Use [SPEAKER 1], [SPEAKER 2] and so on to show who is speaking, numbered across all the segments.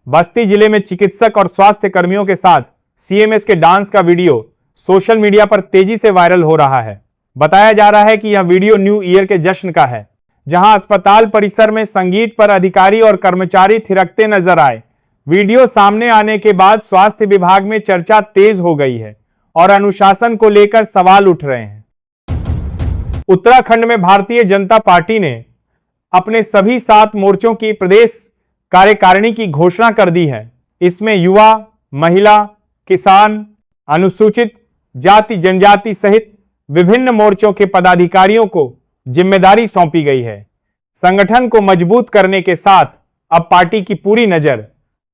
[SPEAKER 1] बस्ती जिले में चिकित्सक और स्वास्थ्य कर्मियों के साथ सीएमएस के डांस का वीडियो सोशल मीडिया पर तेजी से वायरल हो रहा है। बताया जा रहा है कि यह वीडियो न्यू ईयर के जश्न का है, जहां अस्पताल परिसर में संगीत पर अधिकारी और कर्मचारी थिरकते नजर आए। वीडियो सामने आने के बाद स्वास्थ्य विभाग में चर्चा तेज हो गई है और अनुशासन को लेकर सवाल उठ रहे हैं। उत्तराखंड में भारतीय जनता पार्टी ने अपने सभी 7 मोर्चों की प्रदेश कार्यकारिणी की घोषणा कर दी है। इसमें युवा, महिला, किसान, अनुसूचित जाति जनजाति सहित विभिन्न मोर्चों के पदाधिकारियों को जिम्मेदारी सौंपी गई है। संगठन को मजबूत करने के साथ अब पार्टी की पूरी नजर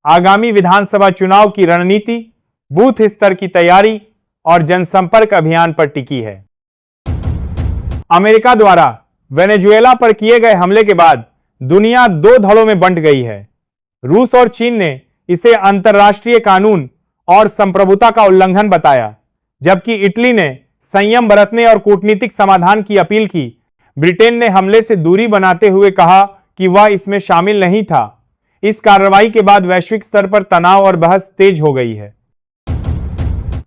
[SPEAKER 1] आगामी विधानसभा चुनाव की रणनीति, बूथ स्तर की तैयारी और जनसंपर्क अभियान पर टिकी है। अमेरिका द्वारा वेनेजुएला पर किए गए हमले के बाद दुनिया 2 धड़ों में बंट गई है। रूस और चीन ने इसे अंतर्राष्ट्रीय कानून और संप्रभुता का उल्लंघन बताया, जबकि इटली ने संयम बरतने और कूटनीतिक समाधान की अपील की। ब्रिटेन ने हमले से दूरी बनाते हुए कहा कि वह इसमें शामिल नहीं था। इस कार्रवाई के बाद वैश्विक स्तर पर तनाव और बहस तेज हो गई है।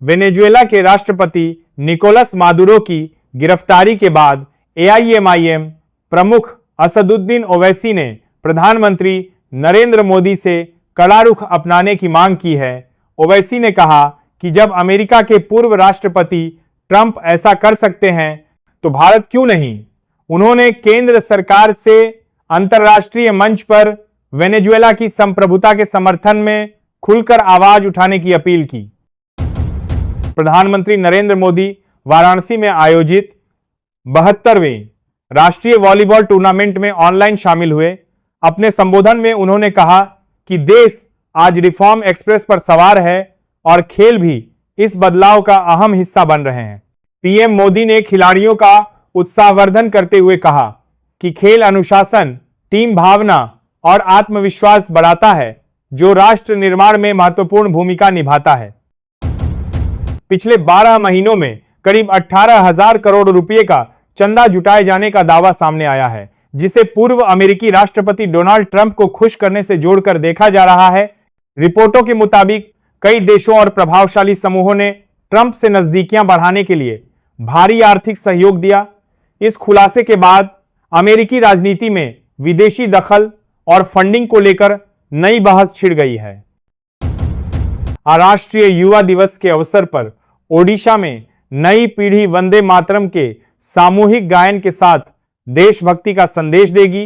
[SPEAKER 1] वेनेजुएला के राष्ट्रपति निकोलस मादुरो की गिरफ्तारी के बाद एआईएमआईएम प्रमुख असदुद्दीन ओवैसी ने प्रधानमंत्री नरेंद्र मोदी से कड़ा रुख अपनाने की मांग की है। ओवैसी ने कहा कि जब अमेरिका के पूर्व राष्ट्रपति ट्रंप ऐसा कर सकते हैं तो भारत क्यों नहीं। उन्होंने केंद्र सरकार से अंतर्राष्ट्रीय मंच पर वेनेजुएला की संप्रभुता के समर्थन में खुलकर आवाज उठाने की अपील की। प्रधानमंत्री नरेंद्र मोदी वाराणसी में आयोजित 72वें राष्ट्रीय वॉलीबॉल टूर्नामेंट में ऑनलाइन शामिल हुए। अपने संबोधन में उन्होंने कहा कि देश आज रिफॉर्म एक्सप्रेस पर सवार है और खेल भी इस बदलाव का अहम हिस्सा बन रहे हैं। पीएम मोदी ने खिलाड़ियों का उत्साहवर्धन करते हुए कहा कि खेल अनुशासन, टीम भावना और आत्मविश्वास बढ़ाता है, जो राष्ट्र निर्माण में महत्वपूर्ण भूमिका निभाता है। पिछले 12 महीनों में करीब 18,000 करोड़ रुपए का चंदा जुटाए जाने का दावा सामने आया है, जिसे पूर्व अमेरिकी राष्ट्रपति डोनाल्ड ट्रंप को खुश करने से जोड़कर देखा जा रहा है। रिपोर्टों के मुताबिक कई देशों और प्रभावशाली समूहों ने ट्रंप से नजदीकियां बढ़ाने के लिए भारी आर्थिक सहयोग दिया। इस खुलासे के बाद अमेरिकी राजनीति में विदेशी दखल और फंडिंग को लेकर नई बहस छिड़ गई है। राष्ट्रीय युवा दिवस के अवसर पर ओडिशा में नई पीढ़ी वंदे मातरम के सामूहिक गायन के साथ देशभक्ति का संदेश देगी।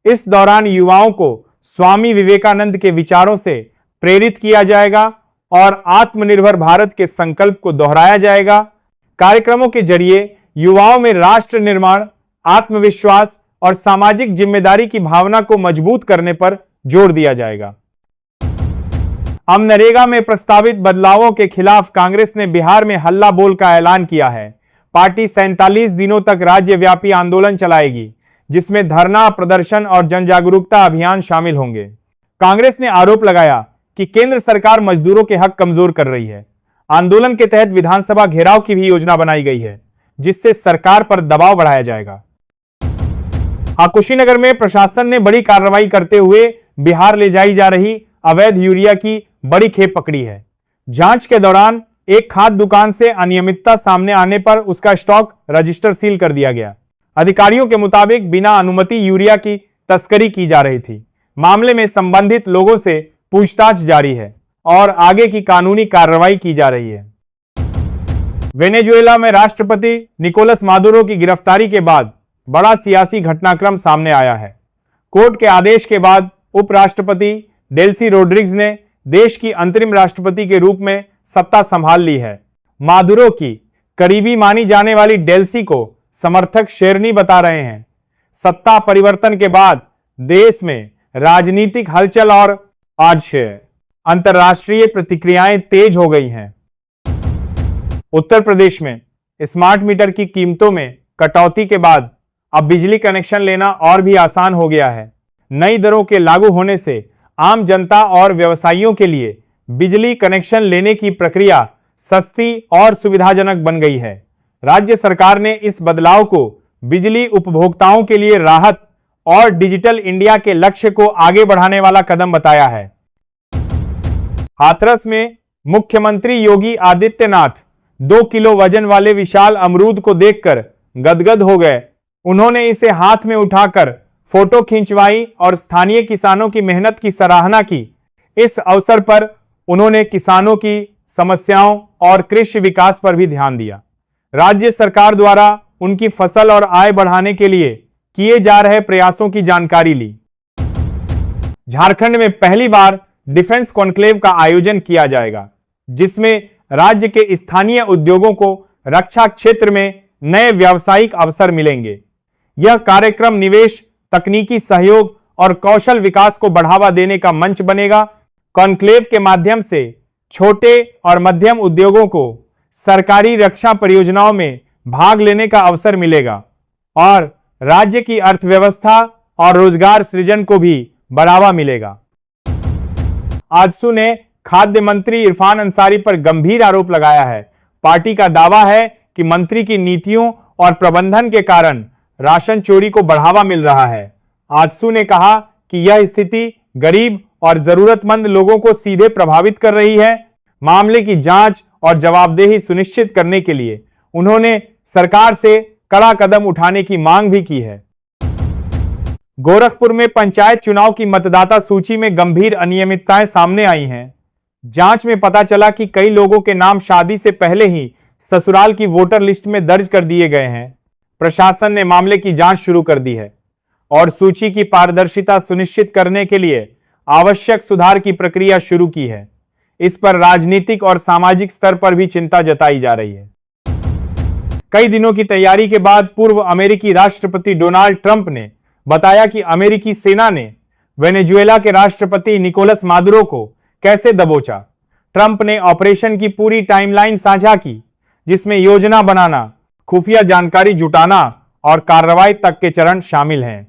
[SPEAKER 1] इस दौरान युवाओं को स्वामी विवेकानंद के विचारों से प्रेरित किया जाएगा और आत्मनिर्भर भारत के संकल्प को दोहराया जाएगा। कार्यक्रमों के जरिए युवाओं में राष्ट्र निर्माण, आत्मविश्वास और सामाजिक जिम्मेदारी की भावना को मजबूत करने पर जोर दिया जाएगा। अब नरेगा में प्रस्तावित बदलावों के खिलाफ कांग्रेस ने बिहार में हल्ला बोल का ऐलान किया है। पार्टी 47 दिनों तक राज्यव्यापी आंदोलन चलाएगी, जिसमें धरना, प्रदर्शन और जनजागरूकता अभियान शामिल होंगे। कांग्रेस ने आरोप लगाया कि केंद्र सरकार मजदूरों के हक कमजोर कर रही है। आंदोलन के तहत विधानसभा घेराव की भी योजना बनाई गई है, जिससे सरकार पर दबाव बढ़ाया जाएगा। कुशीनगर में प्रशासन ने बड़ी कार्रवाई करते हुए बिहार ले जाई जा रही अवैध यूरिया की बड़ी खेप पकड़ी है। जांच के दौरान एक खाद्य दुकान से अनियमितता सामने आने पर उसका स्टॉक रजिस्टर सील कर दिया गया। अधिकारियों के मुताबिक बिना अनुमति यूरिया की तस्करी की जा रही थी। मामले में संबंधित लोगों से पूछताछ जारी है और आगे की कानूनी कार्रवाई की जा रही है। वेनेजुएला में राष्ट्रपति निकोलस मादुरो की गिरफ्तारी के बाद बड़ा सियासी घटनाक्रम सामने आया है। कोर्ट के आदेश के बाद उपराष्ट्रपति डेल्सी रोड्रिग्स ने देश की अंतरिम राष्ट्रपति के रूप में सत्ता संभाल ली है। मादुरो की करीबी मानी जाने वाली डेल्सी को समर्थक शेरनी बता रहे हैं। सत्ता परिवर्तन के बाद देश में राजनीतिक हलचल और आज अंतर्राष्ट्रीय प्रतिक्रियाएं तेज हो गई हैं। उत्तर प्रदेश में स्मार्ट मीटर की कीमतों में कटौती के बाद अब बिजली कनेक्शन लेना और भी आसान हो गया है। नई दरों के लागू होने से आम जनता और व्यवसायियों के लिए बिजली कनेक्शन लेने की प्रक्रिया सस्ती और सुविधाजनक बन गई है। राज्य सरकार ने इस बदलाव को बिजली उपभोक्ताओं के लिए राहत और डिजिटल इंडिया के लक्ष्य को आगे बढ़ाने वाला कदम बताया है। हाथरस में मुख्यमंत्री योगी आदित्यनाथ 2 किलो वजन वाले विशाल अमरूद को देखकर गदगद हो गए। उन्होंने इसे हाथ में उठाकर फोटो खिंचवाई और स्थानीय किसानों की मेहनत की सराहना की। इस अवसर पर उन्होंने किसानों की समस्याओं और कृषि विकास पर भी ध्यान दिया। राज्य सरकार द्वारा उनकी फसल और आय बढ़ाने के लिए किए जा रहे प्रयासों की जानकारी ली। झारखंड में पहली बार डिफेंस कॉन्क्लेव का आयोजन किया जाएगा, जिसमें राज्य के स्थानीय उद्योगों को रक्षा क्षेत्र में नए व्यावसायिक अवसर मिलेंगे। यह कार्यक्रम निवेश, तकनीकी सहयोग और कौशल विकास को बढ़ावा देने का मंच बनेगा। कॉन्क्लेव के माध्यम से छोटे और मध्यम उद्योगों को सरकारी रक्षा परियोजनाओं में भाग लेने का अवसर मिलेगा और राज्य की अर्थव्यवस्था और रोजगार सृजन को भी बढ़ावा मिलेगा। आजसू ने खाद्य मंत्री इरफान अंसारी पर गंभीर आरोप लगाया है। पार्टी का दावा है कि मंत्री की नीतियों और प्रबंधन के कारण राशन चोरी को बढ़ावा मिल रहा है। आजसू ने कहा कि यह स्थिति गरीब और जरूरतमंद लोगों को सीधे प्रभावित कर रही है। मामले की जांच और जवाबदेही सुनिश्चित करने के लिए उन्होंने सरकार से कड़ा कदम उठाने की मांग भी की है। गोरखपुर में पंचायत चुनाव की मतदाता सूची में गंभीर अनियमितताएं सामने आई हैं। जांच में पता चला कि कई लोगों के नाम शादी से पहले ही ससुराल की वोटर लिस्ट में दर्ज कर दिए गए हैं। प्रशासन ने मामले की जांच शुरू कर दी है और सूची की पारदर्शिता सुनिश्चित करने के लिए आवश्यक सुधार की प्रक्रिया शुरू की है। इस पर राजनीतिक और सामाजिक स्तर पर भी चिंता जताई जा रही है। कई दिनों की तैयारी के बाद पूर्व अमेरिकी राष्ट्रपति डोनाल्ड ट्रंप ने बताया कि अमेरिकी सेना ने वेनेजुएला के राष्ट्रपति निकोलस मादुरो को कैसे दबोचा। ट्रंप ने ऑपरेशन की पूरी टाइमलाइन साझा की, जिसमें योजना बनाना, खुफिया जानकारी जुटाना और कार्रवाई तक के चरण शामिल हैं।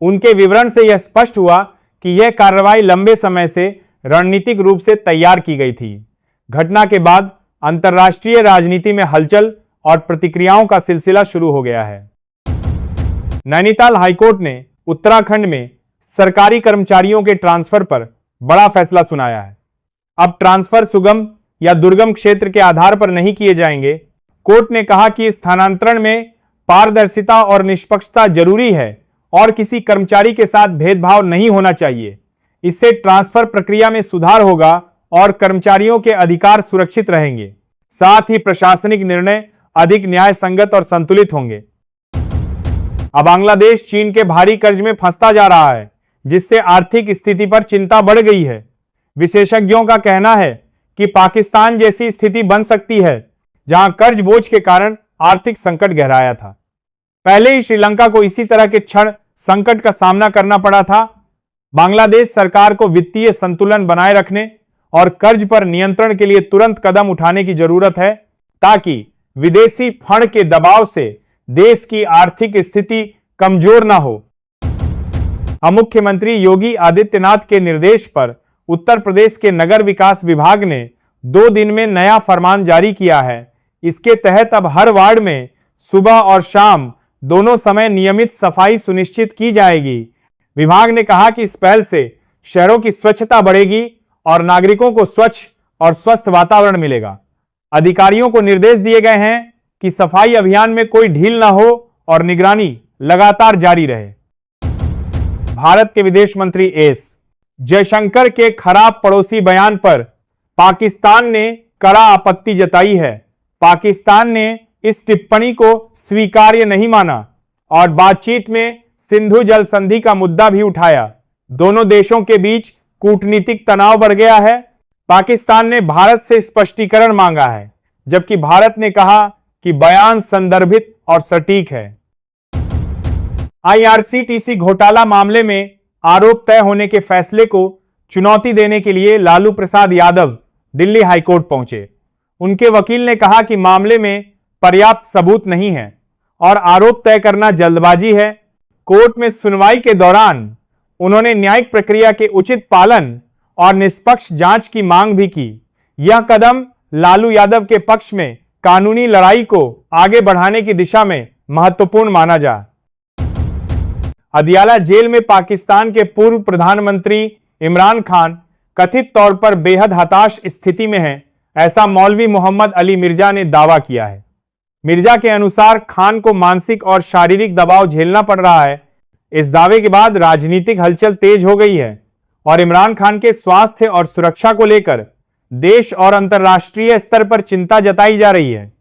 [SPEAKER 1] उनके विवरण से यह स्पष्ट हुआ कि यह कार्रवाई लंबे समय से रणनीतिक रूप से तैयार की गई थी। घटना के बाद अंतर्राष्ट्रीय राजनीति में हलचल और प्रतिक्रियाओं का सिलसिला शुरू हो गया है। नैनीताल हाईकोर्ट ने उत्तराखंड में सरकारी कर्मचारियों के ट्रांसफर पर बड़ा फैसला सुनाया है। अब ट्रांसफर सुगम या दुर्गम क्षेत्र के आधार पर नहीं किए जाएंगे। कोर्ट ने कहा कि स्थानांतरण में पारदर्शिता और निष्पक्षता जरूरी है और किसी कर्मचारी के साथ भेदभाव नहीं होना चाहिए। इससे ट्रांसफर प्रक्रिया में सुधार होगा और कर्मचारियों के अधिकार सुरक्षित रहेंगे। साथ ही प्रशासनिक निर्णय अधिक न्याय संगत और संतुलित होंगे। अब बांग्लादेश चीन के भारी कर्ज में फंसता जा रहा है, जिससे आर्थिक स्थिति पर चिंता बढ़ गई है। विशेषज्ञों का कहना है कि पाकिस्तान जैसी स्थिति बन सकती है, जहां कर्ज बोझ के कारण आर्थिक संकट गहराया था। पहले ही श्रीलंका को इसी तरह के क्षण संकट का सामना करना पड़ा था। बांग्लादेश सरकार को वित्तीय संतुलन बनाए रखने और कर्ज पर नियंत्रण के लिए तुरंत कदम उठाने की जरूरत है, ताकि विदेशी फंड के दबाव से देश की आर्थिक स्थिति कमजोर न हो। अब मुख्यमंत्री योगी आदित्यनाथ के निर्देश पर उत्तर प्रदेश के नगर विकास विभाग ने 2 दिन में नया फरमान जारी किया है। इसके तहत अब हर वार्ड में सुबह और शाम दोनों समय नियमित सफाई सुनिश्चित की जाएगी। विभाग ने कहा कि इस पहल से शहरों की स्वच्छता बढ़ेगी और नागरिकों को स्वच्छ और स्वस्थ वातावरण मिलेगा। अधिकारियों को निर्देश दिए गए हैं कि सफाई अभियान में कोई ढील न हो और निगरानी लगातार जारी रहे। भारत के विदेश मंत्री एस जयशंकर के खराब पड़ोसी बयान पर पाकिस्तान ने कड़ा आपत्ति जताई है। पाकिस्तान ने इस टिप्पणी को स्वीकार्य नहीं माना और बातचीत में सिंधु जल संधि का मुद्दा भी उठाया। दोनों देशों के बीच कूटनीतिक तनाव बढ़ गया है। पाकिस्तान ने भारत से स्पष्टीकरण मांगा है, जबकि भारत ने कहा कि बयान संदर्भित और सटीक है। आईआरसीटीसी घोटाला मामले में आरोप तय होने के फैसले को चुनौती देने के लिए लालू प्रसाद यादव दिल्ली हाईकोर्ट पहुंचे। उनके वकील ने कहा कि मामले में पर्याप्त सबूत नहीं है और आरोप तय करना जल्दबाजी है। कोर्ट में सुनवाई के दौरान उन्होंने न्यायिक प्रक्रिया के उचित पालन और निष्पक्ष जांच की मांग भी की। यह कदम लालू यादव के पक्ष में कानूनी लड़ाई को आगे बढ़ाने की दिशा में महत्वपूर्ण माना जा। अदियाला जेल में पाकिस्तान के पूर्व प्रधानमंत्री इमरान खान कथित तौर पर बेहद हताश स्थिति में हैं, ऐसा मौलवी मोहम्मद अली मिर्जा ने दावा किया है। मिर्जा के अनुसार खान को मानसिक और शारीरिक दबाव झेलना पड़ रहा है। इस दावे के बाद राजनीतिक हलचल तेज हो गई है और इमरान खान के स्वास्थ्य और सुरक्षा को लेकर देश और अंतर्राष्ट्रीय स्तर पर चिंता जताई जा रही है।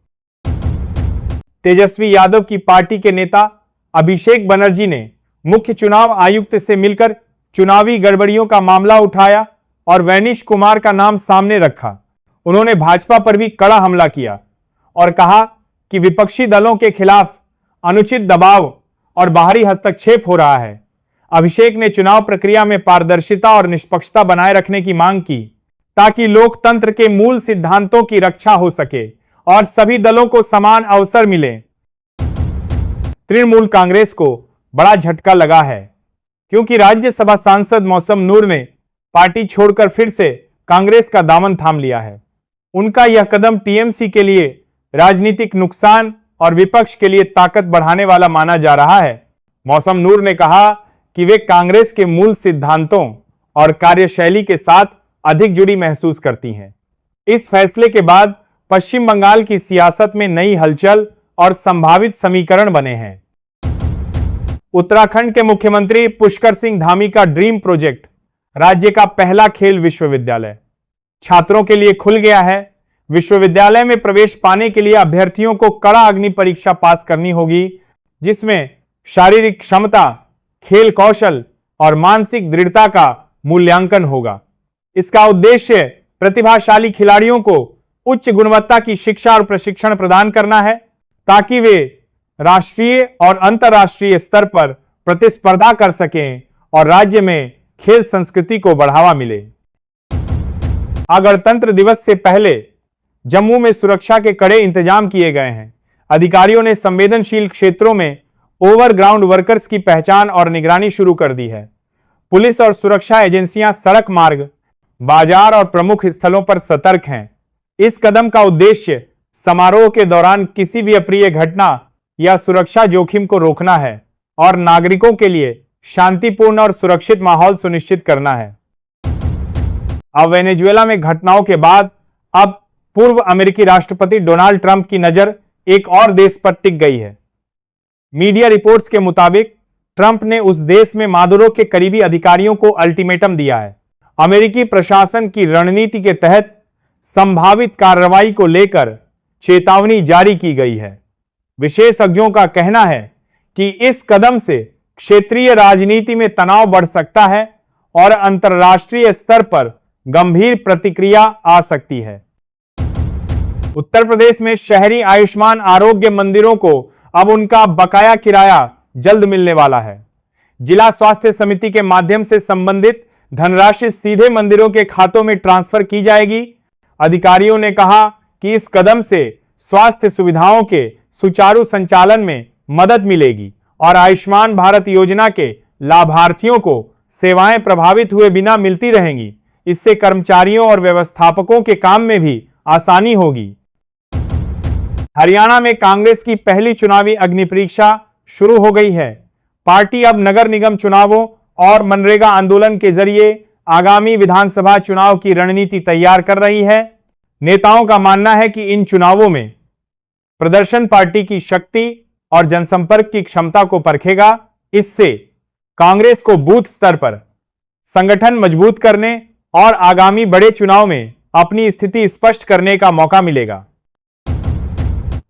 [SPEAKER 1] तेजस्वी यादव की पार्टी के नेता अभिषेक बनर्जी ने मुख्य चुनाव आयुक्त से मिलकर चुनावी गड़बड़ियों का मामला उठाया और वैनिश कुमार का नाम सामने रखा। उन्होंने भाजपा पर भी कड़ा हमला किया और कहा कि विपक्षी दलों के खिलाफ अनुचित दबाव और बाहरी हस्तक्षेप हो रहा है। अभिषेक ने चुनाव प्रक्रिया में पारदर्शिता और निष्पक्षता बनाए रखने की मांग की ताकि लोकतंत्र के मूल सिद्धांतों की रक्षा हो सके और सभी दलों को समान अवसर मिले। तृणमूल कांग्रेस को बड़ा झटका लगा है क्योंकि राज्यसभा सांसद मौसम नूर ने पार्टी छोड़कर फिर से कांग्रेस का दामन थाम लिया है। उनका यह कदम टीएमसी के लिए राजनीतिक नुकसान और विपक्ष के लिए ताकत बढ़ाने वाला माना जा रहा है। मौसम नूर ने कहा कि वे कांग्रेस के मूल सिद्धांतों और कार्यशैली के साथ अधिक जुड़ी महसूस करती हैं। इस फैसले के बाद पश्चिम बंगाल की सियासत में नई हलचल और संभावित समीकरण बने हैं। उत्तराखंड के मुख्यमंत्री पुष्कर सिंह धामी का ड्रीम प्रोजेक्ट राज्य का पहला खेल विश्वविद्यालय छात्रों के लिए खुल गया है। विश्वविद्यालय में प्रवेश पाने के लिए अभ्यर्थियों को कड़ा अग्नि परीक्षा पास करनी होगी, जिसमें शारीरिक क्षमता, खेल कौशल और मानसिक दृढ़ता का मूल्यांकन होगा। इसका उद्देश्य प्रतिभाशाली खिलाड़ियों को उच्च गुणवत्ता की शिक्षा और प्रशिक्षण प्रदान करना है ताकि वे राष्ट्रीय और अंतर्राष्ट्रीय स्तर पर प्रतिस्पर्धा कर सकें और राज्य में खेल संस्कृति को बढ़ावा मिले। गणतंत्र दिवस से पहले जम्मू में सुरक्षा के कड़े इंतजाम किए गए हैं। अधिकारियों ने संवेदनशील क्षेत्रों में ओवरग्राउंड वर्कर्स की पहचान और निगरानी शुरू कर दी है। पुलिस और सुरक्षा एजेंसियां सड़क मार्ग, बाजार और प्रमुख स्थलों पर सतर्क हैं। इस कदम का उद्देश्य समारोह के दौरान किसी भी अप्रिय घटना या सुरक्षा जोखिम को रोकना है और नागरिकों के लिए शांतिपूर्ण और सुरक्षित माहौल सुनिश्चित करना है। अब वेनेजुएला में घटनाओं के बाद अब पूर्व अमेरिकी राष्ट्रपति डोनाल्ड ट्रंप की नजर एक और देश पर टिक गई है। मीडिया रिपोर्ट्स के मुताबिक ट्रंप ने उस देश में मादुरो के करीबी अधिकारियों को अल्टीमेटम दिया है। अमेरिकी प्रशासन की रणनीति के तहत संभावित कार्रवाई को लेकर चेतावनी जारी की गई है। विशेषज्ञों का कहना है कि इस कदम से क्षेत्रीय राजनीति में तनाव बढ़ सकता है और अंतर्राष्ट्रीय स्तर पर गंभीर प्रतिक्रिया आ सकती है। उत्तर प्रदेश में शहरी आयुष्मान आरोग्य मंदिरों को अब उनका बकाया किराया जल्द मिलने वाला है। जिला स्वास्थ्य समिति के माध्यम से संबंधित धनराशि सीधे मंदिरों के खातों में ट्रांसफर की जाएगी। अधिकारियों ने कहा कि इस कदम से स्वास्थ्य सुविधाओं के सुचारू संचालन में मदद मिलेगी और आयुष्मान भारत योजना के लाभार्थियों को सेवाएं प्रभावित हुए बिना मिलती रहेंगी। इससे कर्मचारियों और व्यवस्थापकों के काम में भी आसानी होगी। हरियाणा में कांग्रेस की पहली चुनावी अग्नि परीक्षा शुरू हो गई है। पार्टी अब नगर निगम चुनावों और मनरेगा आंदोलन के जरिए आगामी विधानसभा चुनाव की रणनीति तैयार कर रही है। नेताओं का मानना है कि इन चुनावों में प्रदर्शन पार्टी की शक्ति और जनसंपर्क की क्षमता को परखेगा। इससे कांग्रेस को बूथ स्तर पर संगठन मजबूत करने और आगामी बड़े चुनाव में अपनी स्थिति स्पष्ट करने का मौका मिलेगा।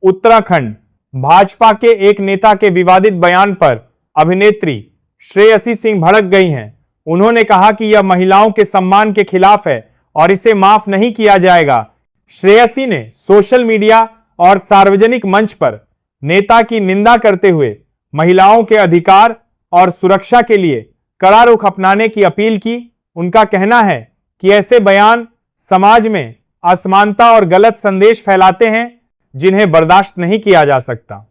[SPEAKER 1] उत्तराखंड भाजपा के एक नेता के विवादित बयान पर अभिनेत्री श्रेयसी सिंह भड़क गई हैं। उन्होंने कहा कि यह महिलाओं के सम्मान के खिलाफ है और इसे माफ नहीं किया जाएगा। श्रेयसी ने सोशल मीडिया और सार्वजनिक मंच पर नेता की निंदा करते हुए महिलाओं के अधिकार और सुरक्षा के लिए कड़ा रुख अपनाने की अपील की। उनका कहना है कि ऐसे बयान समाज में असमानता और गलत संदेश फैलाते हैं जिन्हें बर्दाश्त नहीं किया जा सकता।